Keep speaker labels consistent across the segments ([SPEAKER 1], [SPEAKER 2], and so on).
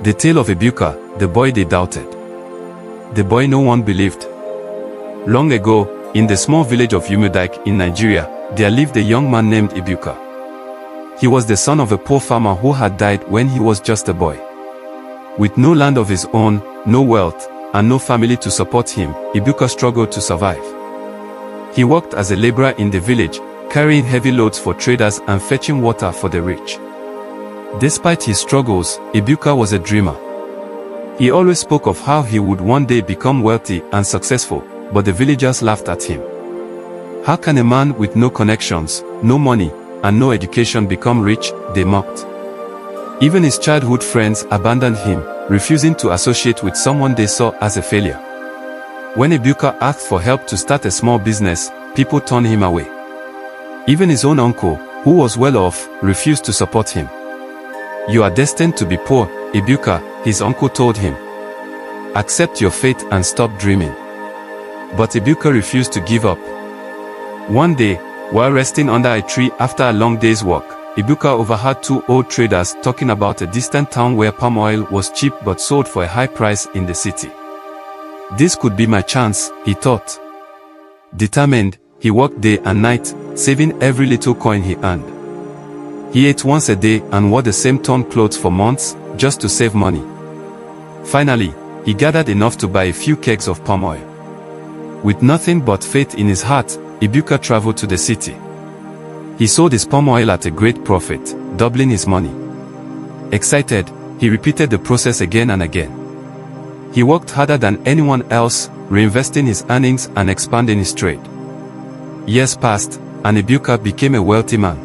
[SPEAKER 1] The Tale of Ebuka, the boy they doubted. The boy no one believed. Long ago, in the small village of Ebuka in Nigeria, there lived a young man named Ebuka. He was the son of a poor farmer who had died when he was just a boy. With no land of his own, no wealth, and no family to support him, Ebuka struggled to survive. He worked as a laborer in the village, carrying heavy loads for traders and fetching water for the rich. Despite his struggles, Ebuka was a dreamer. He always spoke of how he would one day become wealthy and successful, but the villagers laughed at him. How can a man with no connections, no money, and no education become rich? They mocked. Even his childhood friends abandoned him, refusing to associate with someone they saw as a failure. When Ebuka asked for help to start a small business, people turned him away. Even his own uncle, who was well off, refused to support him. "You are destined to be poor, Ebuka," his uncle told him. "Accept your fate and stop dreaming." But Ebuka refused to give up. One day, while resting under a tree after a long day's work, Ebuka overheard two old traders talking about a distant town where palm oil was cheap but sold for a high price in the city. This could be my chance, he thought. Determined, he worked day and night, saving every little coin he earned. He ate once a day and wore the same torn clothes for months, just to save money. Finally, he gathered enough to buy a few kegs of palm oil. With nothing but faith in his heart, Ebuka traveled to the city. He sold his palm oil at a great profit, doubling his money. Excited, he repeated the process again and again. He worked harder than anyone else, reinvesting his earnings and expanding his trade. Years passed, and Ebuka became a wealthy man.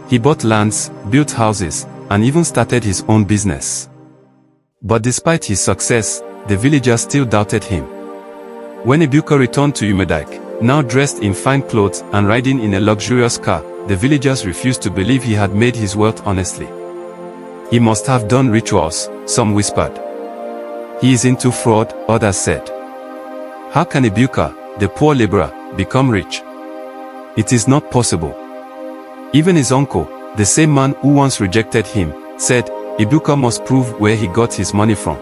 [SPEAKER 1] He bought lands, built houses, and even started his own business. But despite his success, the villagers still doubted him. When Ebuka returned to Ebuka, now dressed in fine clothes and riding in a luxurious car, the villagers refused to believe he had made his wealth honestly. He must have done rituals, some whispered. He is into fraud, others said. How can Ebuka, the poor laborer, become rich? It is not possible. Even his uncle, the same man who once rejected him, said, Ebuka must prove where he got his money from.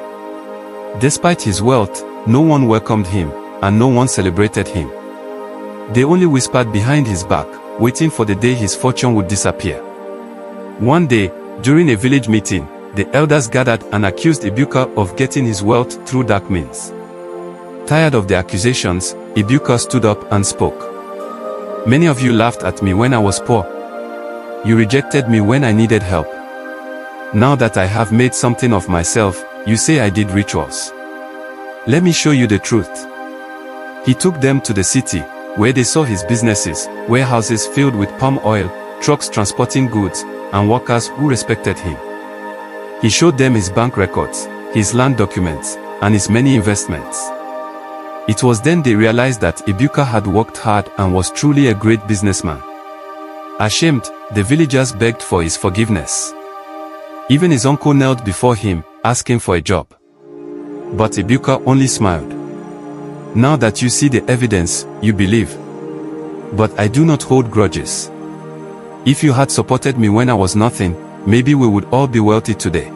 [SPEAKER 1] Despite his wealth, no one welcomed him, and no one celebrated him. They only whispered behind his back, waiting for the day his fortune would disappear. One day, during a village meeting, the elders gathered and accused Ebuka of getting his wealth through dark means. Tired of the accusations, Ebuka stood up and spoke. Many of you laughed at me when I was poor. You rejected me when I needed help. Now that I have made something of myself, you say I did rituals. Let me show you the truth. He took them to the city, where they saw his businesses, warehouses filled with palm oil, trucks transporting goods, and workers who respected him. He showed them his bank records, his land documents, and his many investments. It was then they realized that Ebuka had worked hard and was truly a great businessman. Ashamed, the villagers begged for his forgiveness. Even his uncle knelt before him, asking for a job. But Ebuka only smiled. Now that you see the evidence, you believe. But I do not hold grudges. If you had supported me when I was nothing, maybe we would all be wealthy today.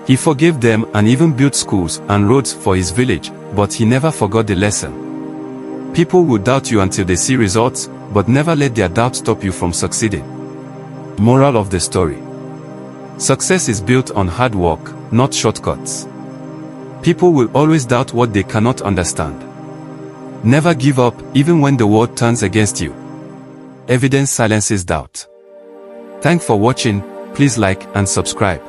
[SPEAKER 1] He forgave them and even built schools and roads for his village, but he never forgot the lesson. People will doubt you until they see results, but never let their doubt stop you from succeeding. Moral of the story. Success is built on hard work, not shortcuts. People will always doubt what they cannot understand. Never give up, even when the world turns against you. Evidence silences doubt. Thanks for watching. Please like and subscribe.